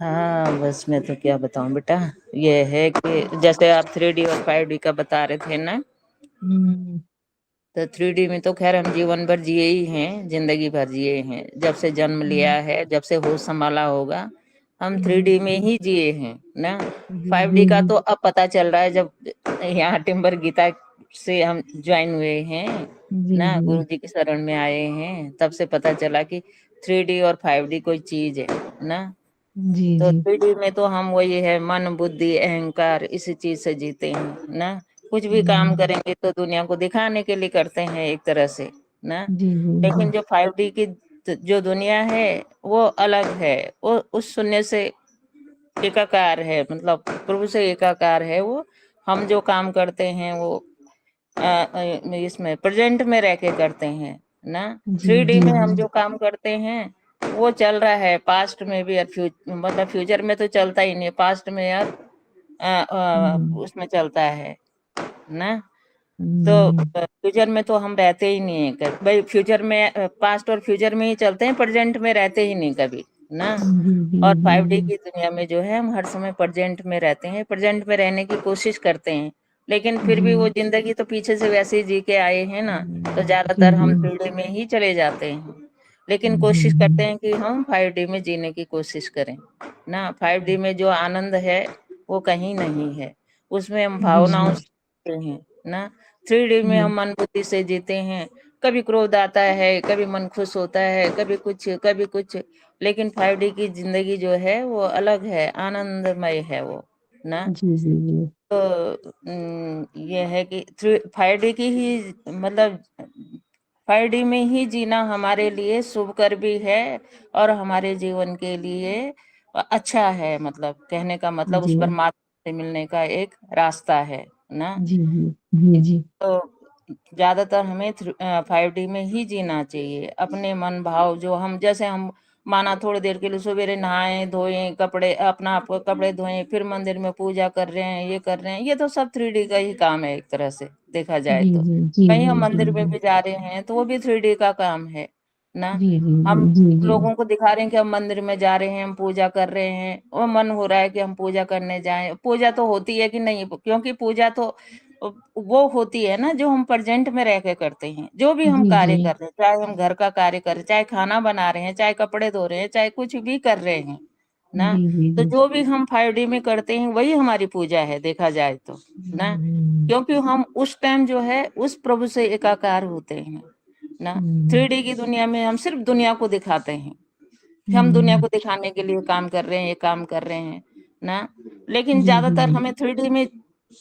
हाँ, बस मैं तो क्या बताऊं बेटा। ये है कि जैसे आप 3D और 5D का बता रहे थे ना, हम्म। तो 3D में तो खैर हम जीवन भर जिए ही हैं, जिंदगी भर जिए हैं, जब से जन्म लिया हम्म। है, जब से होश संभाला होगा हम हम्म। 3D में ही जिए हैं ना। जी 5D जी का जी। तो अब पता चल रहा है, जब यहाँ टिम्बर गीता से हम ज्वाइन हुए हैं जी ना, जी। गुरु जी की शरण में आए हैं, तब से पता चला कि 3D और 5D कोई चीज है ना। जी तो जी। 3D में तो हम वही है, मन बुद्धि अहंकार इसी चीज से जीते हैं ना। कुछ भी काम हम्म। करेंगे तो दुनिया को दिखाने के लिए करते हैं एक तरह से ना। जी जी जी। लेकिन जो 5D की जो दुनिया है वो अलग है। वो उस शून्य से एकाकार है, मतलब प्रभु से एकाकार है वो। हम जो काम करते हैं वो इसमें प्रेजेंट में रह के करते हैं ना। जी 3D जी में जी। हम जो काम करते हैं वो चल रहा है पास्ट में भी और मतलब फ्यूचर में तो चलता ही नहीं, पास्ट में और हम्म। उसमें चलता है ना। तो हम्म। फ्यूचर में तो हम रहते ही नहीं है कभी भाई, फ्यूचर में पास्ट और फ्यूचर में ही चलते हैं, प्रेजेंट में रहते ही नहीं कभी ना। जी जी और जी 5D जी। की दुनिया में जो है हम हर समय प्रेजेंट में रहते हैं, प्रेजेंट में रहने की कोशिश करते हैं। लेकिन फिर जी। भी वो जिंदगी तो पीछे से वैसे ही जी के आए हैं ना, तो जी ज्यादातर जी। हम 3D में ही चले जाते हैं। लेकिन कोशिश करते हम्म। हैं कि हम 5D में जीने की कोशिश करें ना। 5D में जो आनंद है वो कहीं नहीं है, उसमें हम जी जी। भावनाओं से जीते हैं ना। 3D में जी हम मन बुद्धि से जीते हैं, कभी क्रोध आता है, कभी मन खुश होता है, कभी कुछ कभी कुछ। लेकिन 5D की जिंदगी जो है वो अलग है, आनंदमय है वो ना। जी जी जी। तो ये है कि 5D की ही मतलब 5D में ही जीना हमारे लिए शुभकर भी है और हमारे जीवन के लिए अच्छा है, मतलब कहने का मतलब जी उस परमात्मा से मिलने का एक रास्ता है ना। जी जी जी जी। तो ज्यादातर हमें 5D में ही जीना चाहिए। अपने मन भाव जो हम, जैसे हम माना थोड़ी देर के लिए सवेरे नहाए धोए कपड़े, अपना आप कपड़े धोए, फिर मंदिर में पूजा कर रहे हैं, ये कर रहे हैं, ये तो सब 3D का ही काम है एक तरह से देखा जाए जी तो। जी जी कहीं जी हम जी मंदिर में जी। भी जा रहे हैं तो वो भी 3D का काम है ना। जी जी हम जी जी। लोगों को दिखा रहे हैं कि हम मंदिर में जा रहे हैं, हम पूजा कर रहे हैं, वो मन हो रहा है कि हम पूजा करने जाएं। पूजा तो होती है कि नहीं, क्योंकि पूजा तो वो होती है ना जो हम प्रेजेंट में रह के करते हैं। जो भी हम जी जी कार्य कर रहे हैं, चाहे हम घर का कार्य कर रहे हैं, चाहे खाना बना रहे हैं, चाहे कपड़े धो रहे हैं, चाहे कुछ भी कर रहे हैं ना। जी जी तो जी। जो भी हम 5D में करते हैं वही हमारी पूजा है देखा जाए तो ना। क्योंकि हम उस टाइम जो है उस प्रभु से एकाकार होते हैं ना। 3D की दुनिया में हम सिर्फ दुनिया को दिखाते हैं, हम दुनिया को दिखाने के लिए काम कर रहे हैं, ये काम कर रहे हैं ना। लेकिन जी जी ज्यादातर जी। हमें 3D में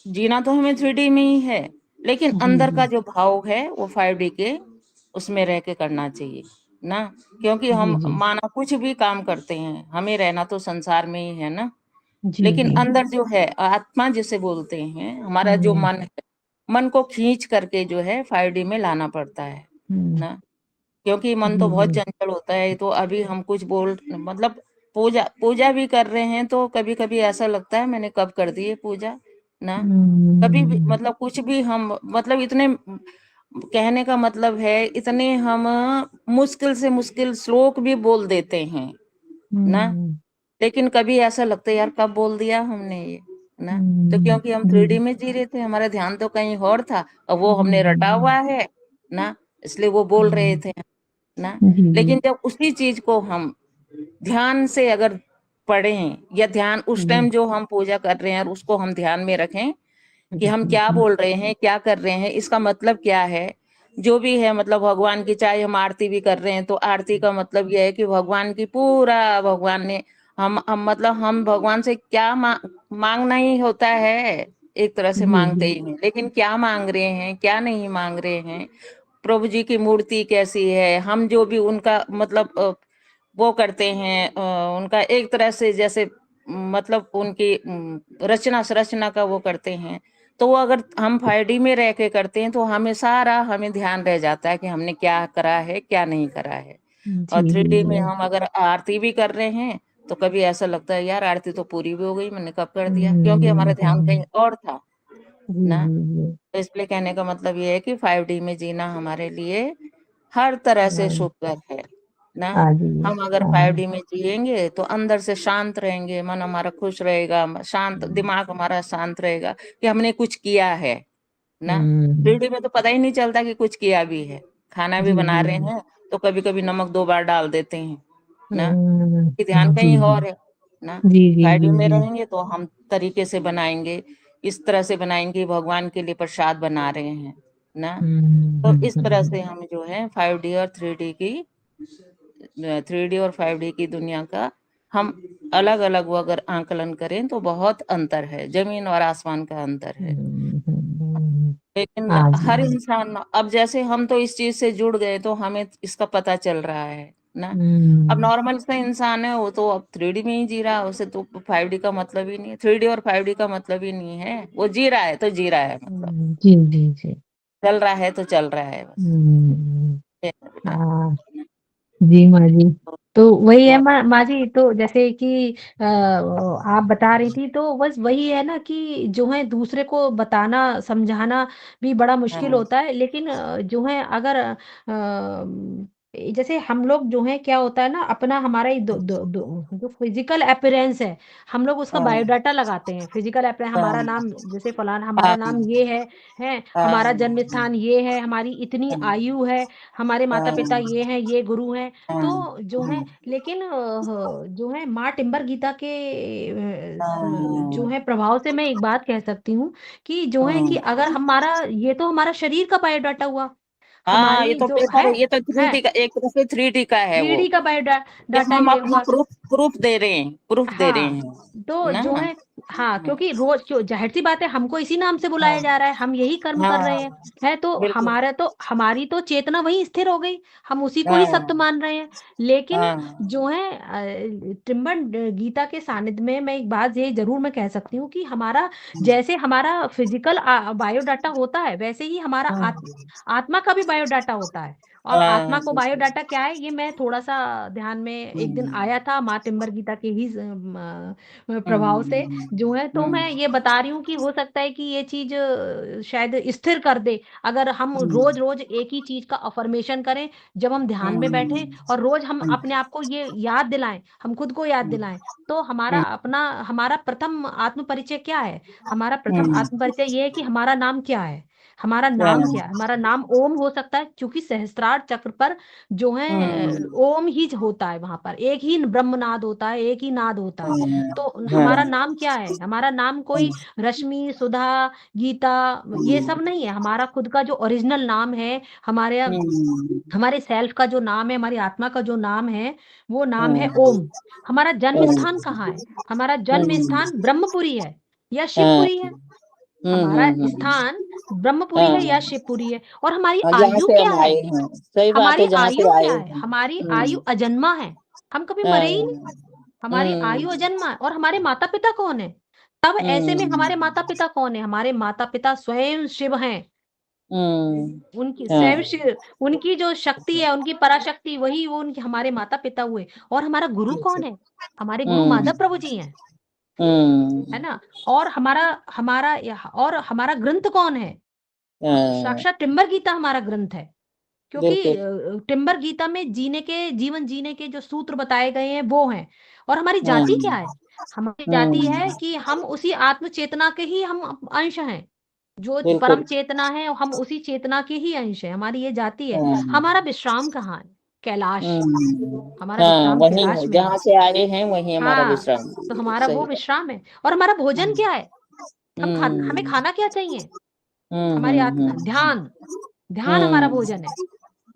जीना तो हमें 3D में ही है, लेकिन जी अंदर जी का जो भाव है वो 5D के उसमें रह के करना चाहिए ना। क्योंकि जी हम जी माना कुछ भी काम करते हैं, हमें रहना तो संसार में ही है ना। जी लेकिन जी। अंदर जो है आत्मा जिसे बोलते हैं, हमारा जो हम्म। मन है, मन को खींच करके जो है 5D में लाना पड़ता है हम्म। ना। क्योंकि मन जी तो बहुत जी। चंचल होता है। तो अभी हम कुछ बोल मतलब पूजा पूजा भी कर रहे हैं तो कभी कभी ऐसा लगता है मैंने कब कर दी है पूजा ना। कभी भी हम्म। मतलब कुछ भी हम मतलब इतने, कहने का मतलब है इतने हम मुश्किल से मुश्किल श्लोक भी बोल देते हैं ना। हम्म। लेकिन कभी ऐसा लगता है यार कब बोल दिया हमने ये ना। तो क्योंकि हम जी 3D में जी रहे थे, हमारा ध्यान तो कहीं और था और वो जी हमने जी रटा जी। हुआ है ना, इसलिए वो बोल रहे थे ना। जी जी लेकिन जब उसी चीज को हम ध्यान से अगर पढ़ें, या ध्यान उस जी टाइम जो हम पूजा कर रहे हैं और उसको हम ध्यान में रखें कि हम जी क्या जी। बोल रहे हैं, क्या कर रहे हैं, इसका मतलब क्या है। जो भी है मतलब भगवान की, चाहे हम आरती भी कर रहे हैं तो आरती का मतलब यह है कि भगवान की पूरा, भगवान ने हम मतलब हम भगवान से क्या मांगना ही होता है, एक तरह से जी मांगते जी। ही हैं। लेकिन क्या मांग रहे हैं क्या नहीं मांग रहे हैं, प्रभु जी की मूर्ति कैसी है, हम जो भी उनका मतलब वो करते हैं उनका एक तरह से जैसे मतलब उनकी रचना संरचना का वो करते हैं। तो वो अगर हम 5D में रह के करते हैं तो हमें सारा हमें ध्यान रह जाता है कि हमने क्या करा है क्या नहीं करा है। जी और जी 3D में जी। हम अगर आरती भी कर रहे हैं तो कभी ऐसा लगता है यार आरती तो पूरी भी हो गई, मैंने कब कर दिया, क्योंकि हमारा ध्यान कहीं और था जी ना। जी जी। तो इसलिए कहने का मतलब ये है कि 5D में जीना हमारे लिए हर तरह से हाँ। शुभकर है ना। हाँ जी। हम अगर हाँ। 5D में जिएंगे तो अंदर से शांत रहेंगे, मन हमारा खुश रहेगा, शांत दिमाग हमारा शांत रहेगा कि हमने कुछ किया है ना। हम्म। 3D में तो पता ही नहीं चलता कि कुछ किया भी है। खाना भी जी बना जी रहे जी। हैं तो कभी कभी नमक 2 बार डाल देते हैं ना, कि ध्यान जी कहीं जी और है ना। जी जी 5D जी में जी। रहेंगे तो हम तरीके से बनाएंगे, इस तरह से बनाएंगे भगवान के लिए प्रसाद बना रहे हैं ना। तो इस तरह से हम जो है 5D और 3D की 3D और 5D की दुनिया का हम अलग अलग वो अगर आंकलन करें तो बहुत अंतर है, जमीन और आसमान का अंतर है। लेकिन हाँ जी। हर इंसान अब जैसे हम तो इस चीज से जुड़ गए तो हमें इसका पता चल रहा है ना। अब हम्म। नॉर्मल सा इंसान है वो तो अब 3D में ही जी रहा है, उसे तो 5D का मतलब ही नहीं है, 3D और 5D का मतलब ही नहीं है, वो जी रहा है तो जी रहा है, मतलब जी जी जी। चल रहा है तो चल रहा है बस। हम्म। ये है बेटा। हाँ जी माँ जी। तो तो वही है बहुत माँ जी, तो जैसे कि आप बता रही थी, तो बस वही है ना कि जो है दूसरे को बताना समझाना भी बड़ा मुश्किल हाँ होता है, लेकिन जो है अगर जैसे हम लोग जो है क्या होता है ना, अपना हमारा ये जो फिजिकल अपीयरेंस है, हम लोग उसका हाँ बायोडाटा लगाते हैं। फिजिकल अपीयरेंस, हमारा हाँ नाम जैसे फलाना, हमारा हाँ नाम ये है, हमारा जन्म हाँ स्थान ये है, हमारी इतनी आयु है, हमारे माता पिता हाँ ये हैं, ये गुरु हैं। तो हाँ जो है, लेकिन जो है माँ टिम्बर गीता के जो है प्रभाव से मैं एक बात कह सकती हूँ कि जो है कि हाँ अगर हमारा, ये तो हमारा शरीर का बायोडाटा हुआ, हाँ, ये हमारी तो जो पेपर है, ये तो थ्री है डी का, एक तरह से 3D का है वो, 3D का कि बायोडाटा हम ये अपना हुआ। प्रूफ प्रूफ दे रहे हैं, प्रूफ दे रहे हाँ, तो हैं ना। जो है, हाँ, क्योंकि रोज क्यों, जाहिर सी बात है, हमको इसी नाम से बुलाया हाँ जा रहा है, हम यही कर्म कर रहे हाँ हैं, है तो बिल्कुल। हमारा, तो हमारी तो चेतना वही स्थिर हो गई, हम उसी को ही सत्य हाँ मान रहे हैं। लेकिन हाँ जो है त्रिम्बन गीता के सानिध्य में मैं एक बात ये जरूर मैं कह सकती हूँ कि हमारा, जैसे हमारा फिजिकल बायोडाटा होता है, वैसे ही हमारा आत्मा का भी बायोडाटा होता है। और आत्मा हाँ को बायोडाटा क्या है, ये मैं थोड़ा सा ध्यान में एक दिन आया था माँ टिम्बर गीता के ही प्रभाव से जो है, तो मैं ये बता रही हूँ कि हो सकता है कि ये चीज शायद स्थिर कर दे, अगर हम रोज रोज एक ही चीज का अफर्मेशन करें, जब हम ध्यान में बैठे और रोज हम अपने आप को ये याद दिलाएं, हम खुद को याद दिलाएं, तो हमारा अपना, हमारा प्रथम आत्म परिचय क्या है, हमारा प्रथम आत्म परिचय ये है कि हमारा नाम क्या है, हमारा नाम क्या है, हमारा नाम ओम हो सकता है, क्योंकि सहस्त्रार चक्र पर जो है ओम ही होता है, वहां पर एक ही ब्रह्मनाद होता है, एक ही नाद होता है। तो हमारा नाम क्या है, हमारा नाम कोई रश्मि, सुधा, गीता, ये सब नहीं है, हमारा खुद का जो ओरिजिनल नाम है, हमारे हमारे सेल्फ का जो नाम है, हमारी आत्मा का जो नाम है, वो नाम है ओम। हमारा जन्म स्थान कहाँ है, हमारा जन्म स्थान ब्रह्मपुरी है या शिवपुरी है, हमारा स्थान ब्रह्मपुरी है या शिवपुरी है। और हमारी जहाँ आयु से क्या हम है, आए हैं, सही बात हमारी है, जहाँ से आयु आए क्या है, हैं। हमारी आयु अजन्मा है, हम कभी मरे ही नहीं, हाँ हमारी आयु अजन्मा है। और हमारे माता पिता कौन है, तब ऐसे में हमारे माता पिता कौन है, हमारे माता पिता स्वयं शिव हैं, उनकी स्वयं हाँ शिव, उनकी जो शक्ति है, उनकी पराशक्ति, वही वो उनके हमारे माता पिता हुए। और हमारा गुरु कौन है, हमारे गुरु हम्म माधव प्रभु जी हैं, है हम्म ना। और हमारा हमारा और हमारा ग्रंथ कौन है, हाँ साक्षात टिम्बर गीता हमारा ग्रंथ है। क्योंकि बिल्कुल। टिम्बर गीता में जीवन जीने के जो सूत्र बताए गए हैं वो हैं। और हमारी जाति क्या हम्म है, हमारी जाति है हम्म कि हम उसी आत्म चेतना के ही हम अंश हैं, जो परम बिल्कुल। चेतना है, हम उसी चेतना के ही अंश हैं, हमारी ये जाति है। हाँ हमारा विश्राम कहाँ है, कैलाश, हमारा हाँ, विश्राम वही कैलाश है, में है। जहाँ से आए हैं वही हमारा हाँ, विश्राम तो मंदिर है, हमारा वो सही बात। विश्राम है। और हमारा भोजन हम्म क्या है, हमें हम्म खाना क्या चाहिए, हमारी हम्म ध्यान, ध्यान हमारा हम्म भोजन है।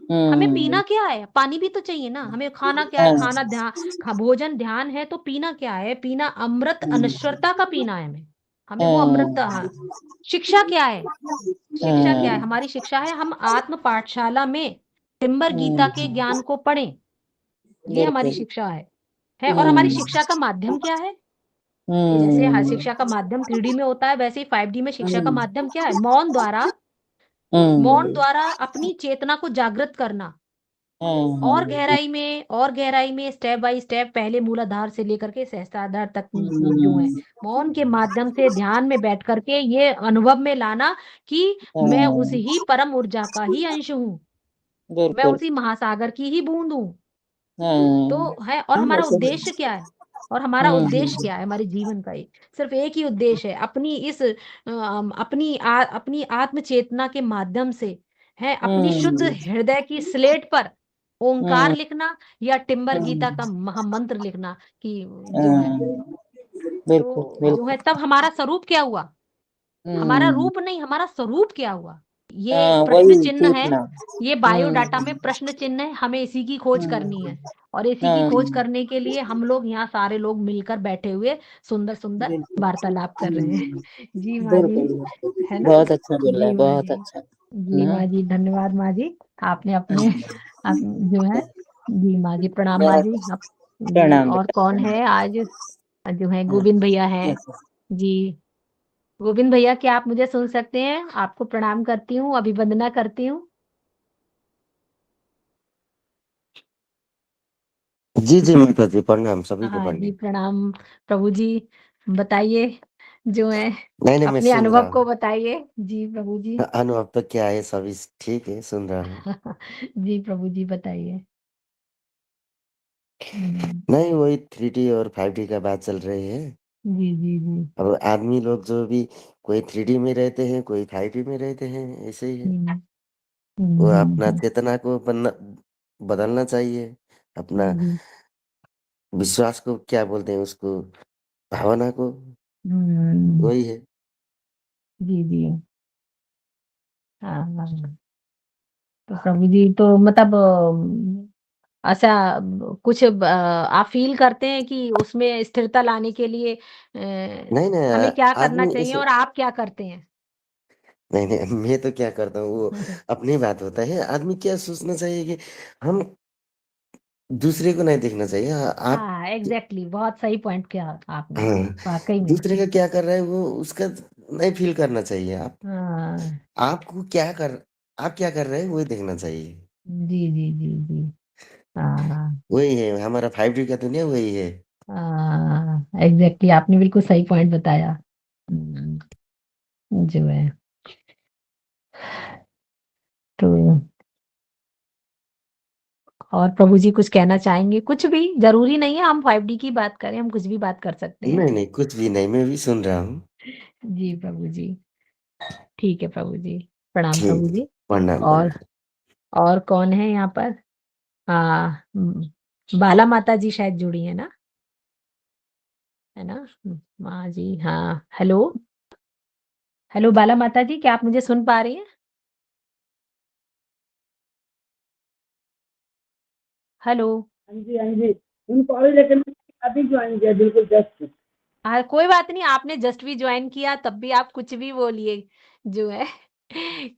हमें हम्म पीना क्या है, पानी भी तो चाहिए ना, हमें खाना क्या है, हाँ खाना ध्यान, भोजन ध्यान है, तो पीना क्या है, पीना अमृत अनश्वरता का पीना है, हमें हमें वो अमृत, हाँ हाँ। शिक्षा क्या है, शिक्षा क्या है, हाँ हमारी शिक्षा है हम आत्म पाठशाला में टिम्बर गीता के हम्म ज्ञान को पढ़ें, ये हमारी बिल्कुल। शिक्षा है। और हमारी हम्म शिक्षा का माध्यम क्या है, जैसे हर हम्म शिक्षा का माध्यम 3D में होता है, वैसे ही 5D में शिक्षा का हम्म माध्यम क्या है, मौन द्वारा, मौन हम्म द्वारा अपनी चेतना को जागृत करना, और हाँ गहराई में, और गहराई में, स्टेप बाय स्टेप, पहले मूलाधार से लेकर के सहस्त्राधार तक जो है, हम्म मौन के माध्यम से ध्यान में बैठ करके ये अनुभव में लाना कि मैं उस हाँ ही परम ऊर्जा का ही अंश हूँ, मैं बिल्कुल। उसी महासागर की ही बूंद हूँ, हाँ। तो है, और हाँ हमारा वैसे उद्देश्य क्या है, और हमारा उद्देश्य क्या है हमारे जीवन का? सिर्फ एक ही उद्देश्य है, अपनी इस अपनी आत्म चेतना के माध्यम से, है, अपनी शुद्ध हम्म हृदय की स्लेट पर ओंकार हम्म लिखना, या टिम्बर गीता हम्म का महामंत्र लिखना, कि जो है, हम्म, बिल्कुल तो जो है बिल्कुल। तब हमारा स्वरूप क्या हुआ? हमारा हम्म। रूप नहीं, हमारा स्वरूप क्या हुआ? ये हाँ प्रश्न वही चिन्ह है। चेतना। ये बायोडाटा में प्रश्न चिन्ह है, हमें इसी की खोज करनी है। और इसी की हाँ खोज करने के लिए हम लोग यहाँ सारे लोग मिलकर बैठे हुए सुंदर सुंदर बिल्कुल। वार्तालाप कर रहे हैं। जी माँ जी, बिल्कुल बिल्कुल। है ना? बहुत अच्छा बोल रहा जी है, माँ बहुत जी। अच्छा। जी ना। माँ जी, धन्यवाद माँ जी। आपने अपने जो है, जी माँ जी, प्रणाम माँ बहुत। जी। जी, प्रणाम और बेटा, कौन प्रणाम। है आज? जो है हाँ, गोविंद भैया हैं। अच्छा। जी, गोविंद भैया, क्या आप मुझे सुन सकते हैं? आपको प्रणाम करती हूँ, अभिवंदना करती हूँ। जी जी माता जी, प्रणाम, सभी को हाँ जी, प्रणाम। प्रणाम प्रभु जी। बताइए, जो है, नहीं नहीं, मैं अपने सुन रहा अनुभव को हूँ। बताइए जी प्रभु जी। अनुभव तो क्या है, सभी ठीक है, सुन रहा हूँ। जी प्रभु जी, बताइए। हम्म, नहीं, वही 3D और 5D का बात चल रही है। जी जी जी। अब आदमी लोग जो भी, कोई 3D में रहते हैं, कोई 5D में रहते हैं, ऐसे ही है। हम्म, वो हम्म, अपना चेतना को बदलना चाहिए, अपना जी, विश्वास को क्या बोलते हैं उसको, भावना को। हम्म, वही है। जी जी। हाँ हाँ। तो प्रभु जी, तो मतलब ऐसा कुछ आप फील करते हैं कि उसमें स्थिरता लाने के लिए नहीं नहीं, हमें क्या करना आदमी चाहिए, ऐसे, और आप क्या करते हैं? नहीं नहीं, मैं तो क्या करता हूँ वो अपनी बात होता है। आदमी क्या सोचना चाहिए कि हम दूसरे को नहीं देखना चाहिए। आप, हाँ एग्जैक्टली, बहुत सही पॉइंट किया आपने, हाँ, वाकई में। दूसरे का क्या कर रहा है वो उसका नहीं फील करना चाहिए। हाँ, आपको क्या कर आप क्या कर रहे हैं वो देखना चाहिए। जी जी जी जी। हाँ वही है हमारा 5D का दुनिया, वही है। हाँ, एग्जैक्टली, आपने बिल्कुल सही पॉइंट बताया। हम्म, जो है, तो और प्रभु जी कुछ कहना चाहेंगे? कुछ भी जरूरी नहीं है हम 5D की बात करें, हम कुछ भी बात कर सकते हैं। नहीं नहीं, कुछ भी नहीं, मैं भी सुन रहा हूँ। जी प्रभु जी, ठीक है प्रभु जी, प्रणाम प्रभु ठीक, जी। प्रणाम और प्रणाम। और कौन है यहाँ पर? हाँ, बाला माता जी शायद जुड़ी है ना, है ना? माँ जी, हाँ, हेलो, हेलो बाला माता जी, क्या आप मुझे सुन पा रही हैं? हेलो। हाँ जी हाँ जी, उन कॉलेज लेकिन अभी ज्वाइन किया, बिल्कुल जस्ट। हाँ, कोई बात नहीं, आपने जस्ट भी ज्वाइन किया तब भी आप कुछ भी बोलिए, जो है,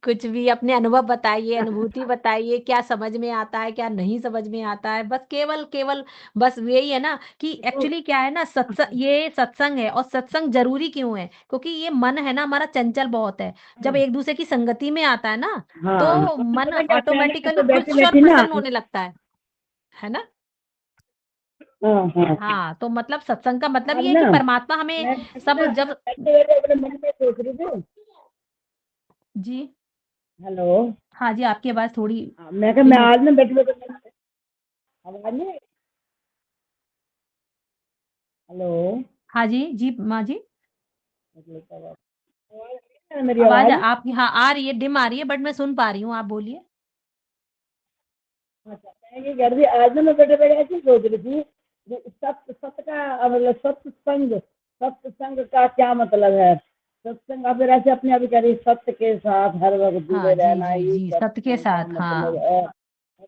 कुछ भी अपने अनुभव बताइए, अनुभूति बताइए, क्या समझ में आता है, क्या नहीं समझ में आता है, बस केवल केवल बस यही है ना, कि तो एक्चुअली क्या है ना, सत्संग, ये सत्संग है, और सत्संग जरूरी क्यों है? क्योंकि ये मन है ना हमारा, चंचल बहुत है। जब एक दूसरे की संगति में आता है ना, हाँ, तो तो मन पता क्या, पहले ऑटोमेटिकली ऐसे बैठी खुश और बैठी ना। प्रसन्न होने लगता है ना? हाँ हाँ। हाँ, तो मतलब सत्संग का मतलब आज ये है कि ना परमात्मा हमें मैं सब ना जब, बैठे बैठे अपने मन में सोच रही थी। जी, हेलो। हाँ जी, आपकी आवाज़ थोड़ी हाँ, मैं कहा मैं डिम हो, आज ना बैठे बैठे आवाज नहीं आई? हेलो। हाँ जी, जी माँ जी, आवाज आ रही है ना मेरी आवाज़ आवाज? आपकी, हाँ, आ रही है, डिम आ रही है, बट मैं सुन पा रही हूँ, आप बोलिए। अच्छा, मैं ये कह रही थी, आज ना मैं बैठे बैठे ऐसी सोच रही थी कि सत्य का मतलब सत्संग का क्या मतलब है। सत्संग, अब फिर ऐसे अपने आप ही कह रही, सत्य के साथ हर वक्त हाँ जुड़े जी रहना, जी ये जी, सत्य के सत्संग का साथ, मतलब हाँ, है।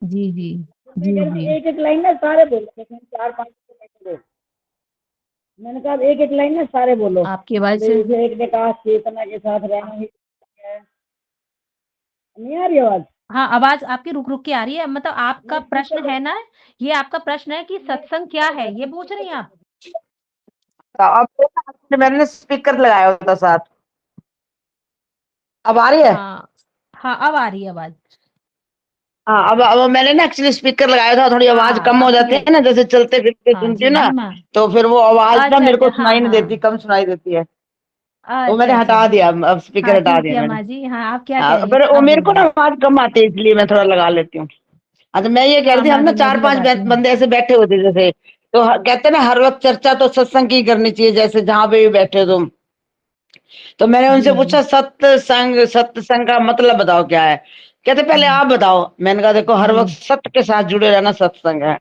जी जी तो मैं जी कह रही जी। थी, एक एक लाइन ना सारे बोलो, जैसे चार पांच को बैठे रहो। मैंने कहा एक एक लाइन ना सारे बोलो। आपकी आवाज़, जैसे एक ने कहा चेतना के साथ रहना ही है। नहीं आ रही आवाज? हाँ, आवाज़ आपकी रुक रुक के आ रही है, मतलब आपका मैं प्रश्न स्पीकर है ना, ये आपका प्रश्न है कि मैं सत्संग क्या है, ये पूछ रही हैं आप? अब मैंने स्पीकर लगाया होता साथ। अब आ रही है? हाँ हाँ, अब आ रही है आवाज़। हाँ, अब मैंने ना एक्चुअली स्पीकर लगाया था, थोड़ी आवाज हाँ, कम हो अब जाती क्लियर। है ना, जैसे चलते फिरते हाँ सुनती जी हूँ जी ना, माँ। तो फिर वो आवाज ना अच्छा मेरे को अच्छा, हाँ सुनाई नहीं देती, हाँ, कम सुनाई देती है। तो अच्छा मैंने अच्छा, हटा दिया, अब स्पीकर हाँ हटा ठीक दिया है मैंने। माँ जी, हाँ, आप क्या कह हाँ, रही हैं, पर वो आप मेरे को ना बोलिए। आवाज कम आती है, इसलिए मैं थोड़ा लगा लेती हूँ। तो मैं ये कह रही थी, हम ना मैं चार भी पांच लगाती हूँ। बंदे ऐसे बैठे होते जैसे, तो कहते हैं ना हर वक्त चर्चा तो सत्संग की करनी चाहिए, जैसे जहां पे भी बैठे हो तुम। तो मैंने उनसे जी पूछा सत्संग का मतलब बताओ क्या है। कहते पहले आप बताओ। मैंने कहा देखो हर वक्त जी सत्य के साथ जुड़े रहना सत्संग है।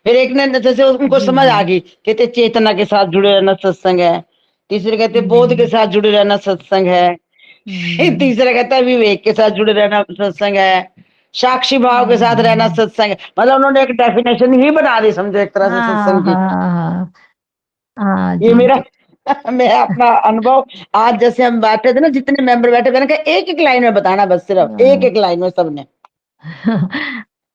फिर एक ने जैसे उनको जी समझ जी आ गई, कहते चेतना के साथ जुड़े रहना सत्संग है। तीसरे कहते बोध के हम्म साथ जुड़े रहना सत्संग है। हम्म तीसरा कहता है विवेक के साथ जुड़े रहना सत्संग है। साक्षी भाव के साथ रहना हम्म। सत्संग है। मतलब उन्होंने एक डेफिनेशन ही बना दी समझो एक तरह से हाँ सत्संग की। हाँ हाँ हाँ ये जी। मेरा मैं अपना अनुभव, आज जैसे हम बैठे थे ना, जितने मेंबर बैठे, मैंने कहा एक एक लाइन में बताना, बस सिर्फ एक हाँ एक लाइन में सबने।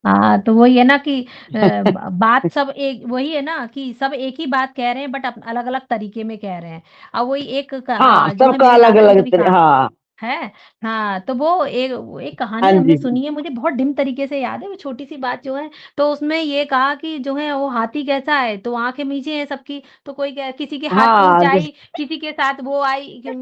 हाँ, तो वही है ना कि बात सब एक, वही है ना कि सब एक ही बात कह रहे हैं बट अलग अलग तरीके में कह रहे हैं। अब वही एक हाँ, जो है सबका मेरे अलग दादा जी अलग कभी कहा हाँ। है। हाँ, तो वो एक हाँ कहानी हमने जी। सुनी है, मुझे बहुत डिम तरीके से याद है, वो छोटी सी बात जो है। तो उसमें ये कहा कि जो है वो हाथी कैसा है, तो आंखें नीचे हैं सबकी, तो कोई किसी के हाथ पूंछ हाँ जिस आई, किसी के साथ वो आई कि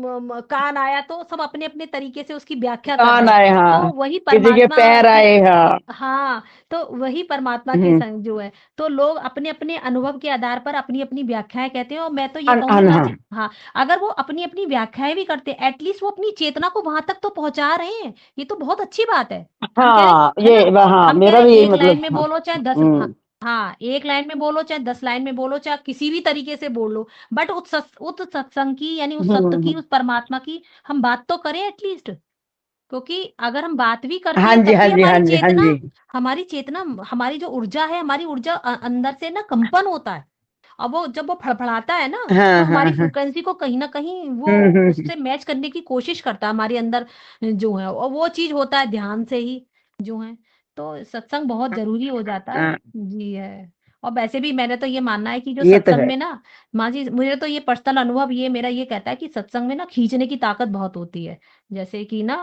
कान आया, तो सब अपने अपने तरीके से उसकी व्याख्या कर कान रहे हैं। आए, तो हाँ वही किसी के परमात्मा पैर की, आए, हाँ। हाँ, तो वही परमात्मा की हम्म। संग जो है। तो लोग अपने अपने अनुभव के आधार पर अपनी अपनी व्याख्याएं कहते हैं, और मैं तो ये कहूंगी हाँ। माजी, हाँ, अगर वो अपनी अपनी व्याख्याएं भी करते हैं, एटलीस्ट वो अपनी चेतना को वहां तक तो पहुंचा रहे हैं, ये तो बहुत अच्छी बात है। हम कह रहे हाँ है ये ना, हाँ, हम कह मेरा रहे भी यही एक लाइन मतलब, में हाँ। बोलो चाहे 10, हाँ, हम्म। हाँ, एक लाइन में बोलो चाहे 10 लाइन में बोलो, चाहे किसी भी तरीके से बोल लो, बट उस सत्संग की, यानी उस सत्य की, हम्म। उस परमात्मा की हम बात तो करें एटलीस्ट। क्योंकि अगर हम बात भी करते हाँ हैं जी, तब हाँ भी जी, हाँ जी, हाँ जी। हमारी जो ऊर्जा है, हमारी ऊर्जा अंदर से ना कंपन होता है। अब वो जब वो फड़फड़ाता है ना, तो हाँ हमारी हाँ हाँ। फ्रिक्वेंसी को कहीं ना कहीं वो हम्म। उससे मैच करने की कोशिश करता है हमारे अंदर जो है, और वो चीज होता है ध्यान से ही जो है। तो सत्संग बहुत जरूरी हो जाता है। हाँ, जी है। और वैसे भी मैंने तो ये मानना है कि जो ये तो सत्संग है। में ना, माँ जी, मुझे तो ये पर्सनल अनुभव ये मेरा ये कहता है कि सत्संग में ना खींचने की ताकत बहुत होती है। जैसे कि ना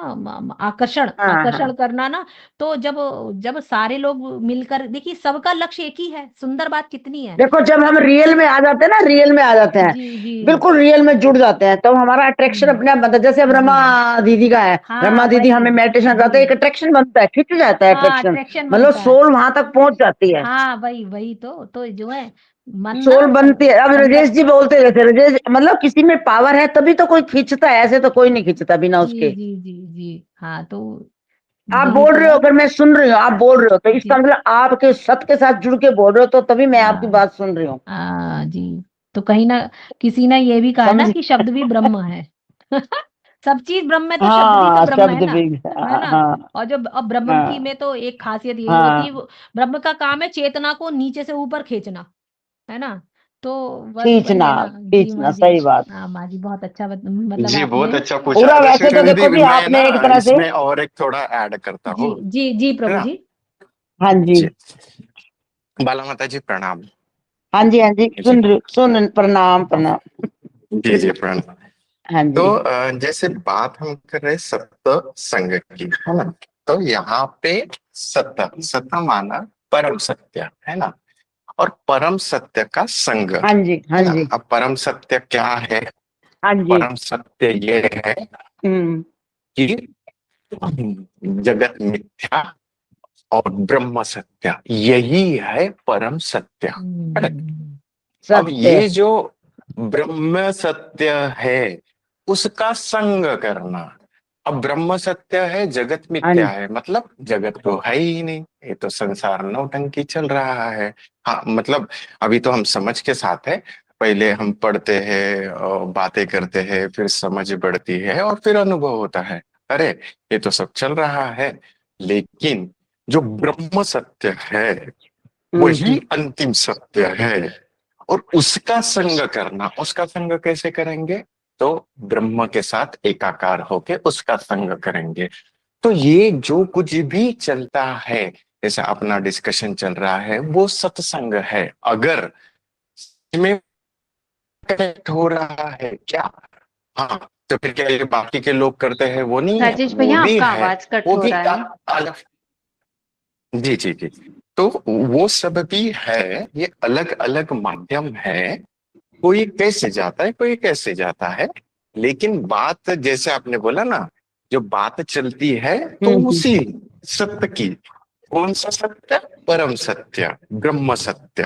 आकर्षण हाँ हाँ। आकर्षण करना ना। तो जब जब सारे लोग मिलकर, देखिए सबका लक्ष्य एक ही है, सुंदर बात कितनी है। देखो जब हम रियल में आ जाते हैं ना, रियल में आ जाते हैं, जी जी बिल्कुल रियल में जुड़ जाते हैं, तो हमारा अट्रैक्शन हम्म, अपने आप बनता है। जैसे अब जी रमा जी दीदी का है, रमा हाँ दीदी वही हमें मेडिटेशन जी। करते हैं, एक अट्रैक्शन बनता है, खिंच जाता है हाँ, अट्रैक्शन। अट्रैक्शन मतलब बनता है। सोल वहां तक पहुंच जाती है। हाँ वही वही तो जो है मन ना सोल बनती है। अब राजेश अंदर। जी बोलते रहते, राजेश मतलब किसी में पावर है तभी तो कोई खींचता है, ऐसे तो कोई नहीं खींचता बिना जी उसके। जी जी जी हाँ, तो आप यही बोल तो रहे हो, है। अगर मैं सुन रही हूँ, आप बोल रहे हो, तो इसका जी मतलब आपके सत के साथ जुड़ के बोल रहे हो, तो तभी मैं आपकी हाँ बात सुन रही हूँ। जी। तो कहीं ना किसी ने ये भी कहा ना समझ। कि शब्द भी ब्रह्म है। सब चीज ब्रह्म है, तो शब्द भी तो हाँ ब्रह्म है शब्द ना, भी, है हाँ ना। हाँ और जब अब ब्रह्म की हाँ में तो एक खासियत यही होती है, हाँ। ब्रह्म का काम है चेतना को नीचे से ऊपर खींचना, है ना। तो बस वही खींचना, है ना। जी खींचना, माँ जी। सही बात। हाँ माँ जी, बहुत अच्छा मतलब जी बहुत आपने। अच्छा पूछा। पूरा अच्छा वैसे तो श्वेता दीदी, देखो जी, मैं ना आपने एक तरह से। इसमें और एक थोड़ा ऐड करता जी हूँ, जी जी है प्रभु ना। जी। हाँ जी। जी, बाला माता जी प्रणाम। हाँ जी, हाँ जी, जी सुन प्रणाम प्रणाम। जी जी प्रणाम। हाँ तो जी। जैसे बात हम कर रहे सत्य संग की, है ना। तो यहाँ पे सत्य, सत्य माना परम सत्य, है ना। और परम सत्य का संग, हाँ जी, हाँ है ना। जी, अब परम सत्य क्या है। हाँ जी। परम सत्य ये है हम्म। कि जगत मिथ्या और ब्रह्म सत्य, यही है परम सत्य। अब सत्य। ये जो ब्रह्म सत्य है उसका संग करना। अब ब्रह्म सत्य है, जगत हाँ मिथ्या है, मतलब जगत तो है ही नहीं, ये तो संसार नौटंकी चल रहा है। हाँ मतलब अभी तो हम समझ के साथ है, पहले हम पढ़ते हैं और बातें करते हैं, फिर समझ बढ़ती है और फिर अनुभव होता है, अरे ये तो सब चल रहा है। लेकिन जो ब्रह्म सत्य है वही अंतिम सत्य है। और उसका संग करना, उसका संग कैसे करेंगे, तो ब्रह्म के साथ एकाकार होके उसका संग करेंगे। तो ये जो कुछ भी चलता है, जैसे अपना डिस्कशन चल रहा है, वो सत्संग है। अगर इसमें कनेक्ट हो रहा है क्या, हाँ, तो फिर क्या ये बाकी के लोग करते हैं वो नहीं है, राजेश वो भैया भी आपका है। आवाज कट वो हो भी रहा है। अलग। जी जी जी। तो वो सब भी है, ये अलग अलग माध्यम है। कोई कैसे जाता है, कोई कैसे जाता है, लेकिन बात जैसे आपने बोला ना, जो बात चलती है तो हम्म। उसी सत्य की, कौन सा सत्य? परम सत्य, ब्रह्म सत्य,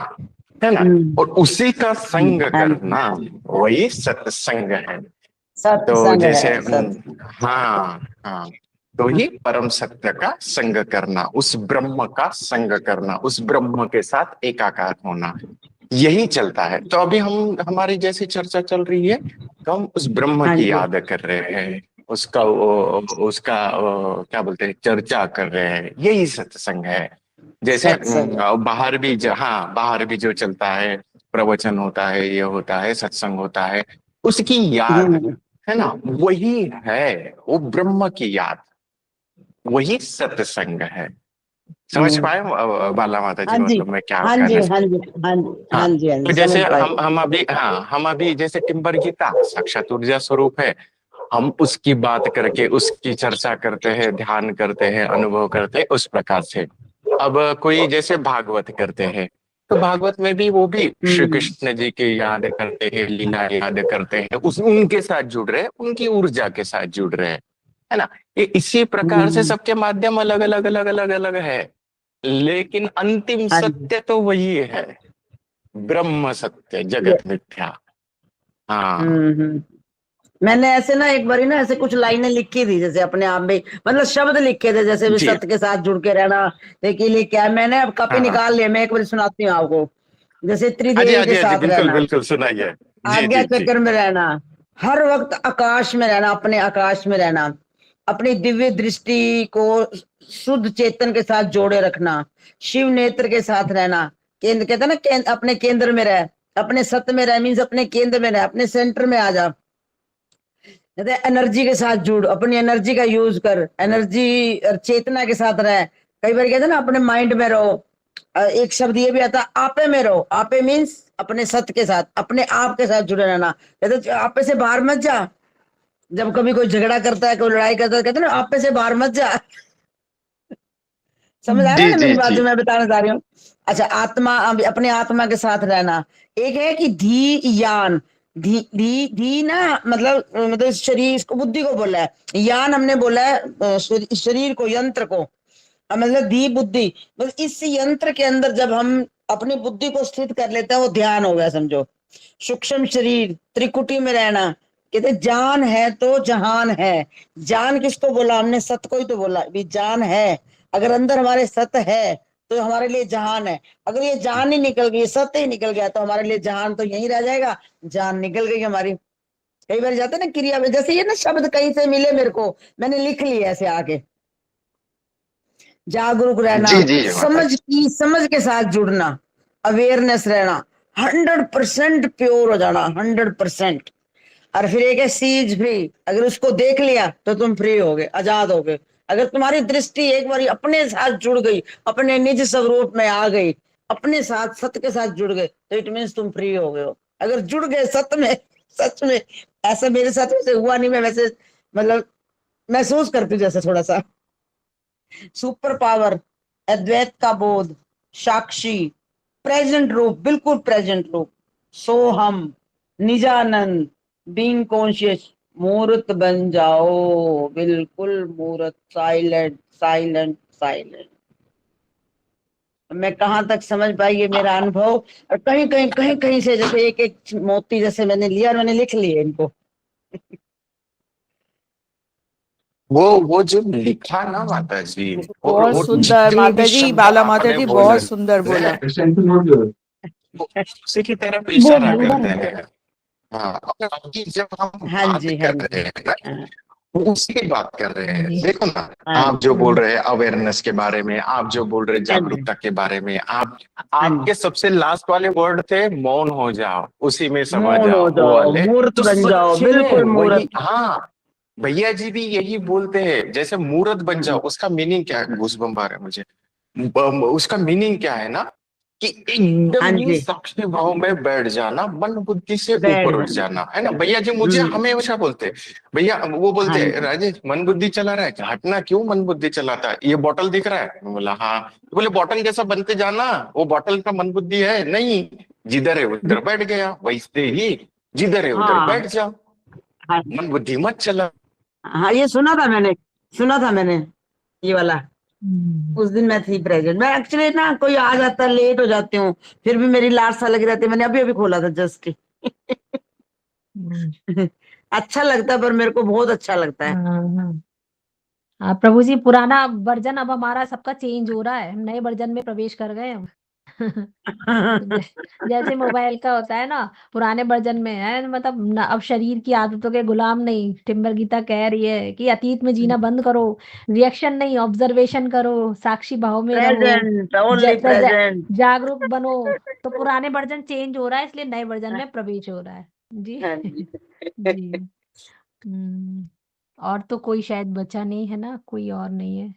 है ना। और उसी का संग हाँ जी, करना वही सत्संग है। तो सत्संग जैसे है सत्संग। हाँ हाँ, तो ही परम सत्य का संग करना, उस ब्रह्म का संग करना, उस ब्रह्म के साथ एकाकार होना, यही चलता है। तो अभी हम, हमारी जैसी चर्चा चल रही है, तो हम उस ब्रह्म हाँ की जी, याद कर रहे हैं, उसका क्या बोलते हैं, चर्चा कर रहे हैं, यही सत्संग है। जैसे सत्संग। बाहर भी हाँ, बाहर भी जो चलता है, प्रवचन होता है, ये होता है, सत्संग होता है, उसकी याद, हम्म, है ना, वही है, वो ब्रह्म की याद, वही सत्संग है। समझ हम्म। पाए बाला माता हाँ जी, जी, मतलब मैं क्या हाँ जी, कहना हाँ चाहता जी, हूँ। हाँ जी, हाँ, हाँ जी, हाँ तो जी, समझ जैसे पाए। हम अभी जैसे टिम्बर गीता साक्षात ऊर्जा स्वरूप है, हम उसकी बात करके उसकी चर्चा करते हैं, ध्यान करते हैं, अनुभव करते हैं, उस प्रकार से। अब कोई जैसे भागवत करते हैं, तो भागवत में भी वो भी श्री हम्म, कृष्ण जी की याद करते हैं, लीला याद करते हैं, उस उनके साथ जुड़ रहे हैं, उनकी ऊर्जा के साथ जुड़ रहे हैं, है ना। ये इसी प्रकार से हम्म, सबके माध्यम अलग अलग अलग अलग अलग है, लेकिन अंतिम हाँ जी। सत्य तो वही है, ब्रह्म सत्य, ये जगत मिथ्या। हाँ हम्म। मैंने ऐसे ना एक बारी ना ऐसे कुछ लाइनें लिखी थी, जैसे अपने आप में, मतलब शब्द लिखे थे, जैसे भी जी, सत्य के साथ जुड़ के रहना। लेकिन ये क्या है, मैंने अब कॉपी हाँ हाँ, निकाल लिया, मैं एक बार सुनाती हूँ आपको। जैसे अजी त्रिदेव के अजी अजी, साथ बिल्कुल रहना, बिल्कुल सुनाइए। जी आज्ञा जी जी। चक्र में रहना, हर वक्त आकाश में रहना, अपने आकाश में रहना, अपनी दिव्य दृष्टि को शुद्ध चेतन के साथ जोड़े रखना, शिव नेत्र के साथ रहना। केंद्र कहते हैं ना, अपने केंद्र में रह, अपने सत्य में रह, मीन्स अपने केंद्र में रह, अपने सेंटर में आ जा। कहते एनर्जी के साथ जुड़, अपनी एनर्जी का यूज कर, एनर्जी और चेतना के साथ रह। कई बार कहते हैं ना, अपने माइंड में रहो। एक शब्द ये भी आता है, आपे में रहो। आपे मीन्स अपने सत्य के साथ, अपने आप के साथ जुड़े रहना। कहते आपे से बाहर मत जा। जब कभी कोई झगड़ा करता है, कोई लड़ाई करता है, कहते हैं ना, आपे से बाहर मत जा। समझ आ रहा है जी ना जी मेरी बात जी। जो मैं बताना चाह रही हूँ? अच्छा, आत्मा, अपने आत्मा के साथ रहना। एक है कि धी यान, धी धी धी ना, मतलब शरीर, इसको बुद्धि को बोला है। यान हमने बोला है शरीर को, यंत्र को। मतलब धी बुद्धि, बस इस यंत्र के अंदर जब हम अपनी बुद्धि को स्थित कर लेते हैं, वो ध्यान हो गया समझो। सूक्ष्म शरीर, त्रिकुटी में रहना। कहते जान है तो जहान है। जान किसको बोला हमने? सत्य को ही तो बोला भी जान है। अगर अंदर हमारे सत्य है तो हमारे लिए जहान है। अगर ये जान ही निकल गई, सत्य ही निकल गया, तो हमारे लिए जहान तो यहीं रह जाएगा। जान निकल गई हमारी। कई बार जाते ना क्रिया में, जैसे ये ना शब्द कहीं से मिले मेरे को, मैंने लिख लिया ऐसे आके। जागरूक रहना, जी जी माता जी। समझ के साथ जुड़ना, अवेयरनेस रहना, 100% प्योर हो जाना, 100%। और फिर एक है सीज फ्री, अगर उसको देख लिया तो तुम फ्री हो गए, आजाद हो गए। अगर तुम्हारी दृष्टि एक बार अपने साथ जुड़ गई, अपने निज स्वरूप में आ गई, अपने साथ सत्य के साथ जुड़ गए, तो इट मीन्स तुम फ्री हो गए हो। अगर जुड़ गए सत्य में, सच में। ऐसा मेरे साथ वैसे हुआ नहीं, मैं वैसे मतलब महसूस करती हूँ जैसे थोड़ा सा सुपर पावर, अद्वैत का बोध, साक्षी, प्रेजेंट रूप, बिल्कुल प्रेजेंट रूप, सो हम, निजानंद, बीइंग कॉन्शियस। मूर्त बन जाओ, बिल्कुल मूर्त, साइलेंट साइलेंट साइलेंट। मैं कहाँ तक समझ पाई, ये मेरा अनुभव। और कहीं कहीं कहीं कहीं से जैसे एक एक मोती जैसे मैंने लिया और मैंने लिख लिए इनको। वो जो लिखा ना माता जी, और बहुत वो सुंदर जितने भी माता जी, शब्द बाला माता आपने जी बोला बहुत सुंदर बोला। है, वो उसी की तरफ वो इशारा उधर करते है। हैं। हाँ, और अभी जब हम हाँ बात जी, हाँ कर जी, रहे हैं ना, हाँ वो उसकी बात कर रहे हाँ हैं। जी, देखो ना, हाँ आप जो बोल रहे हैं अवेयरनेस के बारे में, आप जो बोल रहे हैं जी, जागरूकता के बारे में, आप हाँ जी। आपके सबसे लास्ट वाले वर्ड थे मौन हो जाओ, उसी में समा मौन हो जाओ, वो जाओ, वाले। मूर्त तो बन जाओ, सच में बिल्कुल वही, मूर्त। हाँ, भैया जी भी यही बोलते हैं, जैसे मूर्त बन जाओ, उसका मीनिंग क्या है? गूज़बम्प आ रहा है मुझे। उसका मीनिंग क्या है ना, कि हाँ एकदम ही जी, साक्षी भाव में बैठ जाना, मन बुद्धि से बैठ ऊपर उठ जाना। जाना, है ना। भैया जी मुझे हमेशा बोलते हैं, भैया वो हाँ बोलते हैं, जी, राजेश मन बुद्धि चला रहा है, हटना क्यों मन बुद्धि चलाता है, ये बॉटल दिख रहा है। मैं बोला हाँ। तो बोले बॉटल जैसा बनते जाना, वो बॉटल का मन बुद्धि है नहीं, जिधर है उधर बैठ गया, वैसे ही जिधर है उधर हाँ बैठ जा, हाँ मन बुद्धि मत चला। हाँ, ये सुना था मैंने, सुना था मैंने, ये वाला। उस दिन मैं थी प्रेजेंट। मैं एक्चुअली ना कोई आ जाता लेट हो जाती हूँ, फिर भी मेरी लास्ट सा लगी रहती है। मैंने अभी अभी खोला था जस्ट। अच्छा लगता है, पर मेरे को बहुत अच्छा लगता है। हाँ प्रभु जी, पुराना वर्जन अब हमारा सबका चेंज हो रहा है, हम नए वर्जन में प्रवेश कर गए अब। जैसे मोबाइल का होता है ना, पुराने वर्जन में है मतलब अब शरीर की आदतों के गुलाम नहीं। टिम्बर गीता कह रही है कि अतीत में जीना बंद करो, रिएक्शन नहीं ऑब्जर्वेशन करो, साक्षी भाव में रहो, प्रेजेंट, ओनली प्रेजेंट। जागरूक बनो। तो पुराने वर्जन चेंज हो रहा है, इसलिए नए वर्जन में प्रवेश हो रहा है जी। जी। और तो कोई शायद बचा नहीं है ना, कोई और नहीं है,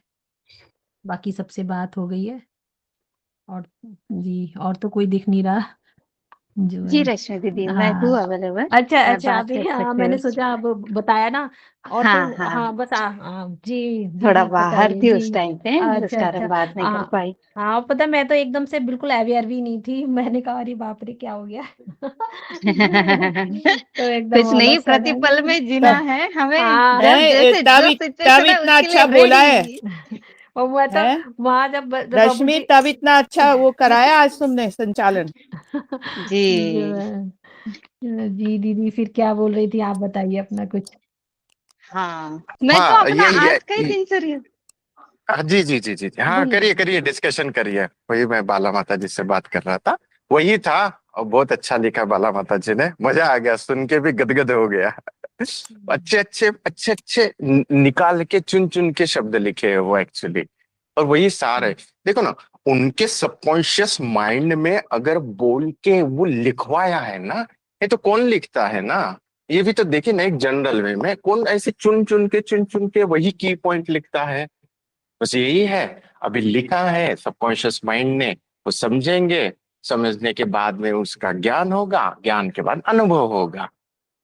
बाकी सबसे बात हो गई है। और जी, और तो कोई दिख नहीं रहा जो जी है। रश्मि दीदी, मैं हूँ हाँ अवेलेबल, अच्छा मैं अच्छा, बात अभी कर हाँ सकते मैंने हो। सोचा अब बताया ना। और तो हाँ हाँ, हाँ बस हाँ जी थोड़ा दीदी बाहर बताइए थी जी। उस टाइम पे, इस अच्छा कारण अच्छा। बात नहीं कर हाँ पाई। हाँ, पता मैं तो एकदम से बिल्कुल अवेयर भी नहीं थी, मैंने कहा अरे बाप रे क्या हो गया। तो एकदम कुछ ऑल नहीं, ऑफ सडन प्रतिपल में जीना तब है हमें, हाँ जब जैसे तब जो तब सिचुएशन है इतना उसके लिए अच्छा बोला है रेडी। और मैं तो हैं वहां जब बाबू रश्मि, जी तब इतना अच्छा वो कराया आज तुमने संचालन। जो जी है जी दीदी, फिर क्या बोल रही थी आप, बताइए अपना कुछ। हाँ, मैं तो हाँ अपना यही आज का ही है। दिनचर्या जी जी जी जी जी, हाँ बोलिए। करिए करिए, डिस्कशन करिए। वही मैं बाला माता जी से बात कर रहा था, वही था। और बहुत अच्छा लिखा बाला माता जी ने, मजा आ गया सुन के, भी गदगद हो गया। अच्छे अच्छे अच्छे अच्छे निकाल के चुन चुन के शब्द लिखे हैं वो एक्चुअली। और वही सार है। देखो ना, उनके सबकॉन्शियस माइंड में अगर बोल के वो लिखवाया है ना, ये तो कौन लिखता है ना। ये भी तो देखिए ना, एक जनरल वे में कौन ऐसे चुन चुन के वही की पॉइंट लिखता है। बस यही है, अभी लिखा है सबकॉन्शियस माइंड ने, वो समझेंगे, समझने के बाद में उसका ज्ञान होगा, ज्ञान के बाद अनुभव होगा।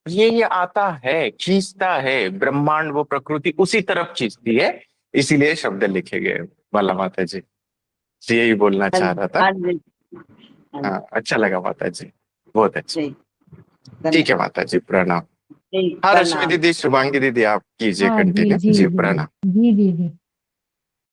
ये आता है, खींचता है ब्रह्मांड, वो प्रकृति उसी तरफ खींचती है। इसीलिए शब्द लिखे गए बाला माता जी। जी, यही बोलना हाँ चाह जी, रहा था। हाँ जी, हाँ जी, हाँ, अच्छा लगा माता जी, बहुत अच्छा। जी, ठीक है धन्यवाद माता जी, प्रणाम। जी, हाँ रश्मि प्रणाम। दीदी, शुभांगी दीदी, आप कीजिए हाँ जी कंटिन्यू। जी जी जी प्रणाम। जी जी जी।